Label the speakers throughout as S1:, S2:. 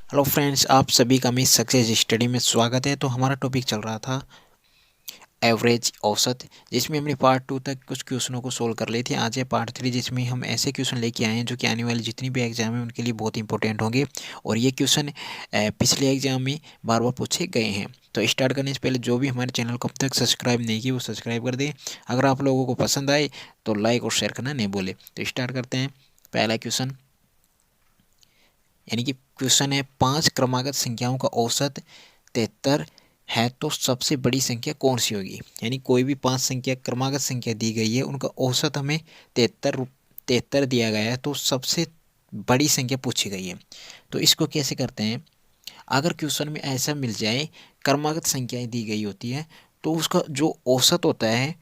S1: Hello friends, आप सभी का मिस सक्सेस स्टडी में स्वागत है। तो हमारा टॉपिक चल रहा था एवरेज औसत, जिसमें हमने पार्ट 2 तक कुछ क्वेश्चनों को सोल्व कर लिए थे। आज है पार्ट 3, जिसमें हम ऐसे क्वेश्चन लेके आए हैं जो कि आने वाले जितनी भी एग्जाम है उनके लिए बहुत इंपॉर्टेंट होंगे। और ये क्वेश्चन पिछले एग्जाम में बार बार पूछे गए हैं। तो स्टार्ट करने से पहले जो भी हमारे चैनल को अब तक सब्सक्राइब नहीं की वो सब्सक्राइब कर दें। अगर आप लोगों को पसंद आए तो लाइक और शेयर करना नहीं भूले। तो स्टार्ट करते हैं। पहला क्वेश्चन, यानी कि क्वेश्चन है 5 क्रमागत संख्याओं का औसत 73 है तो सबसे बड़ी संख्या कौन सी होगी। यानी कोई भी 5 संख्या क्रमागत संख्या दी गई है, उनका औसत हमें 73 दिया गया है, तो सबसे बड़ी संख्या पूछी गई है। तो इसको कैसे करते हैं। अगर क्वेश्चन में ऐसा मिल जाए, क्रमागत संख्याएं दी गई होती है, तो उसका जो औसत होता है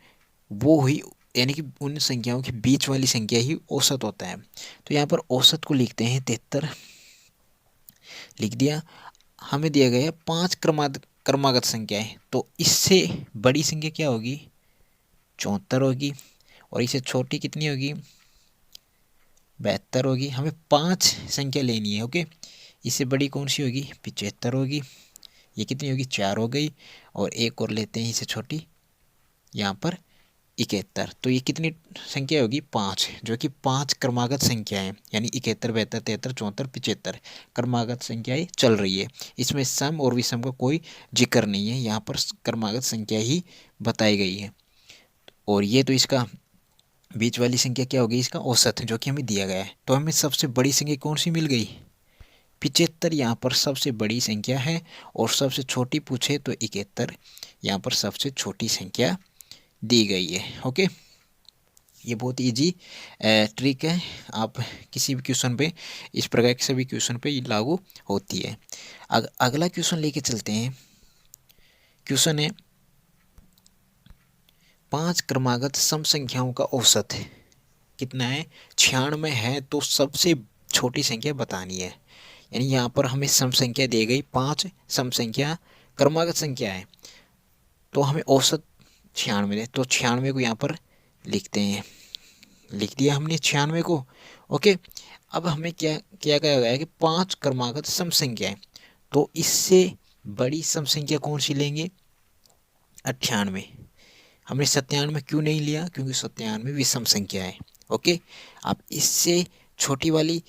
S1: वो ही, यानी कि उन संख्याओं के बीच वाली संख्या ही औसत होता है। तो यहाँ पर औसत को लिखते हैं 73, लिख दिया। हमें दिया गया है 5 क्रमागत संख्याएं, तो इससे बड़ी संख्या क्या होगी, 74 होगी। और इससे छोटी कितनी होगी, 72 होगी। हमें 5 संख्या लेनी है, ओके। इससे बड़ी कौन सी होगी, 75 होगी। ये कितनी होगी, 4 हो गई। और एक और लेते हैं इससे छोटी, यहाँ पर 71। तो ये कितनी संख्या होगी, 5, जो कि 5 क्रमागत संख्याएं, यानी 71, 72, 73, 74, 75 क्रमागत संख्याएं चल रही है। इसमें सम और विषम का कोई जिक्र नहीं है, यहाँ पर क्रमागत संख्या ही बताई गई है। और ये तो इसका बीच वाली संख्या क्या होगी, इसका औसत, जो कि हमें दिया गया है। तो हमें सबसे बड़ी संख्या कौन सी मिल गई, 75 यहाँ पर सबसे बड़ी संख्या है। और सबसे छोटी पूछे तो 71 यहाँ पर सबसे छोटी संख्या दी गई है, ओके। ये बहुत इजी ट्रिक है, आप किसी भी क्वेश्चन पे, इस प्रकार के सभी क्वेश्चन पे ये लागू होती है। अगला क्वेश्चन लेके चलते हैं। क्वेश्चन है 5 क्रमागत सम संख्याओं का औसत कितना है, 96 है, तो सबसे छोटी संख्या बतानी है। यानी यहाँ पर हमें सम संख्या दी गई, 5 सम संख्या क्रमागत संख्या है, तो हमें औसत 96 है। तो 96 को यहाँ पर लिखते हैं, लिख दिया हमने 96 को, ओके। अब हमें क्या क्या कहा गया है कि 5 क्रमागत सम संख्या है, तो इससे बड़ी सम संख्या कौन सी लेंगे, 98। हमने 97 क्यों नहीं लिया, क्योंकि 97 विषम संख्या है, ओके। अब इससे छोटी वाली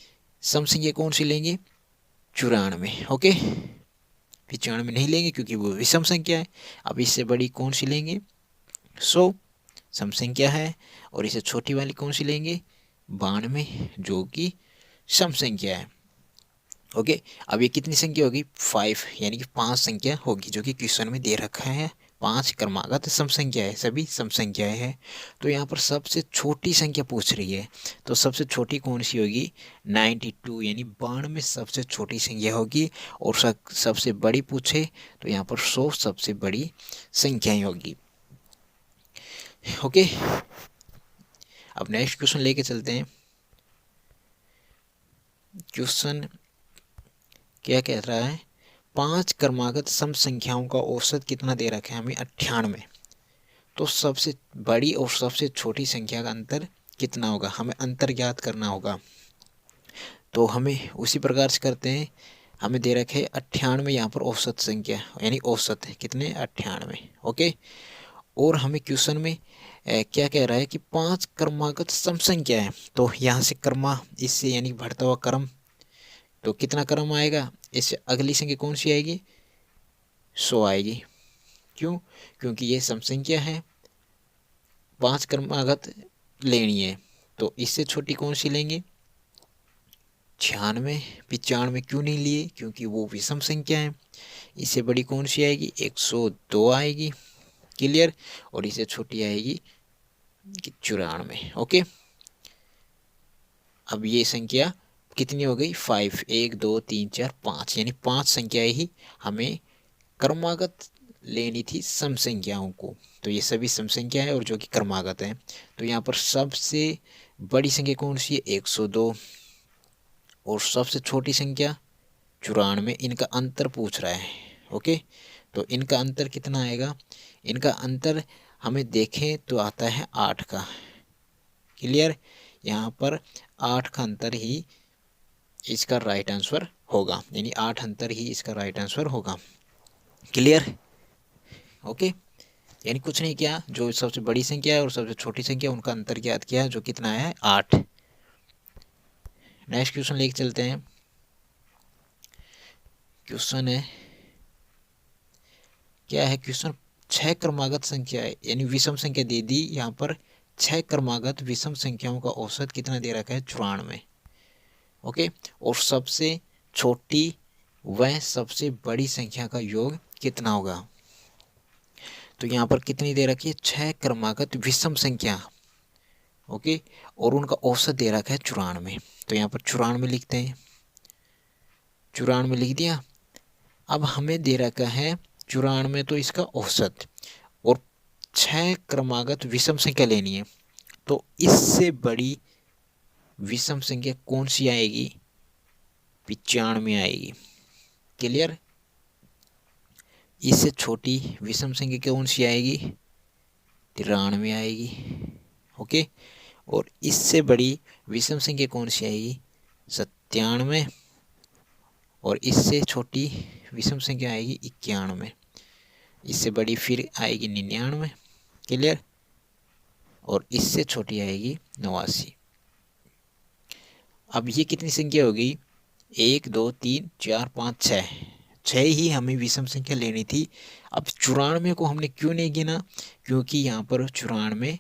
S1: सम संख्या कौन सी लेंगे, 94, ओके। 95 नहीं लेंगे क्योंकि वो विषम संख्या है। अब इससे बड़ी कौन सी लेंगे, 100 सम संख्या है। और इसे छोटी वाली कौन सी लेंगे, 92, जो कि सम संख्या है, ओके। अब ये कितनी संख्या होगी, 5, यानी कि 5 संख्या होगी, जो कि क्वेश्चन में दे रखा है। 5 क्रमागत सम संख्या है, सभी सम संख्याएं हैं। तो यहाँ पर सबसे छोटी संख्या पूछ रही है, तो सबसे छोटी कौन सी होगी, 92, यानी 92 सबसे छोटी संख्या होगी। और सबसे बड़ी पूछे तो यहाँ पर 100 सबसे बड़ी संख्याएं होगी, ओके। अब नेक्स्ट क्वेश्चन लेके चलते हैं। क्वेश्चन क्या कह रहा है, 5 क्रमागत सम संख्याओं का औसत कितना दे रखा है हमें, 98। तो सबसे बड़ी और सबसे छोटी संख्या का अंतर कितना होगा, हमें अंतर ज्ञात करना होगा। तो हमें उसी प्रकार से करते हैं। हमें दे रखे 98 यहाँ पर औसत संख्या, यानी औसत कितने, 98, ओके। और हमें क्वेश्चन में क्या कह रहा है कि 5 क्रमागत सम संख्या है, तो यहाँ से कर्मा इससे यानी बढ़ता हुआ क्रम, तो कितना क्रम आएगा, इससे अगली संख्या कौन सी आएगी, 100 आएगी। क्यों, क्योंकि ये सम संख्या है, 5 क्रमागत लेनी है, तो इससे छोटी कौन सी लेंगे, 96। 95 क्यों नहीं लिए, क्योंकि वो विषम संख्या है। इससे बड़ी कौन सी आएगी, 102 आएगी, क्लियर। और इससे छोटी आएगी 94, ओके। अब ये संख्या कितनी हो गई, 5, 1 2 3 4 5, यानी 5 संख्याएं ही हमें क्रमागत लेनी थी सम संख्याओं को। तो ये सभी सम संख्या है और जो कि क्रमागत है। तो यहाँ पर सबसे बड़ी संख्या कौन सी है, 102। और सबसे छोटी संख्या 94, इनका अंतर पूछ रहा है, ओके। तो इनका अंतर कितना आएगा, इनका अंतर हमें देखें तो आता है 8 का, क्लियर। यहाँ पर 8 का अंतर ही इसका राइट आंसर होगा, यानी 8 अंतर ही इसका राइट आंसर होगा। क्लियर? ओके, यानी कुछ नहीं किया, जो सबसे बड़ी संख्या है और सबसे छोटी संख्या उनका अंतर ज्ञात किया, जो कितना है 8। नेक्स्ट क्वेश्चन लेके चलते हैं। क्वेश्चन है, क्या है क्वेश्चन? 6 क्रमागत संख्या है, यानी विषम संख्या दे दी यहाँ पर। 6 क्रमागत विषम संख्याओं का औसत कितना दे रखा है? 94। ओके, और सबसे छोटी व सबसे बड़ी संख्या का योग कितना होगा? तो यहाँ पर कितनी दे रखी है? 6 क्रमागत विषम संख्या। ओके, और उनका औसत दे रखा है 94। तो यहाँ पर 94 लिखते हैं, 94 लिख दिया। अब हमें दे रखा है 94, तो इसका औसत, और 6 क्रमागत विषम संख्या लेनी है। तो इससे बड़ी विषम संख्या कौन सी आएगी? 95 आएगी। क्लियर? इससे छोटी विषम संख्या कौन सी आएगी? 93 आएगी। ओके, और इससे बड़ी विषम संख्या कौन सी आएगी? 97। और इससे छोटी विषम संख्या आएगी 91। इससे बड़ी फिर आएगी 99। क्लियर? और इससे छोटी आएगी 89। अब ये कितनी संख्या होगी? 1 2 3 4 5 6, 6 ही हमें विषम संख्या लेनी थी। अब 94 को हमने क्यों नहीं गिना? क्योंकि यहाँ पर 94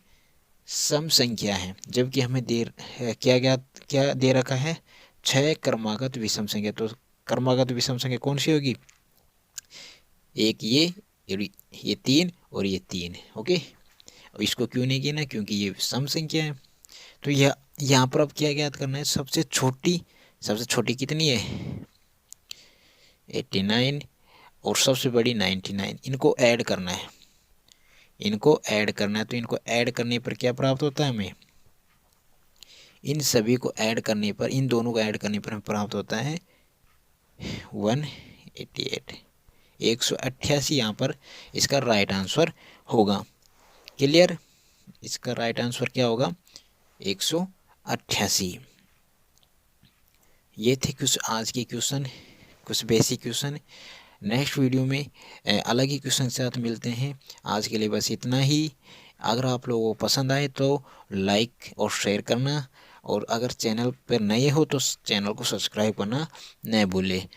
S1: सम संख्या है, जबकि हमें क्या दे रखा है? 6 क्रमागत विषम संख्या। तो क्रमागत विषम संख्या कौन सी होगी? एक ये 3 और ये 3। ओके, और इसको क्यों नहीं गिना? क्योंकि ये सम संख्या है। तो यहाँ पर अब क्या ज्ञात करना है? सबसे छोटी कितनी है? 89, और सबसे बड़ी 99। इनको ऐड करना है, तो इनको ऐड करने पर क्या प्राप्त होता है हमें? इन सभी को ऐड करने पर, इन दोनों को ऐड करने पर हमें प्राप्त होता है 188। 188 यहाँ पर इसका राइट आंसर होगा। क्लियर? इसका राइट आंसर क्या होगा? 188। ये थे कुछ आज के क्वेश्चन, कुछ बेसिक क्वेश्चन। नेक्स्ट वीडियो में अलग ही क्वेश्चन के साथ मिलते हैं। आज के लिए बस इतना ही। अगर आप लोगों को पसंद आए तो लाइक और शेयर करना, और अगर चैनल पर नए हो तो चैनल को सब्सक्राइब करना न भूलें।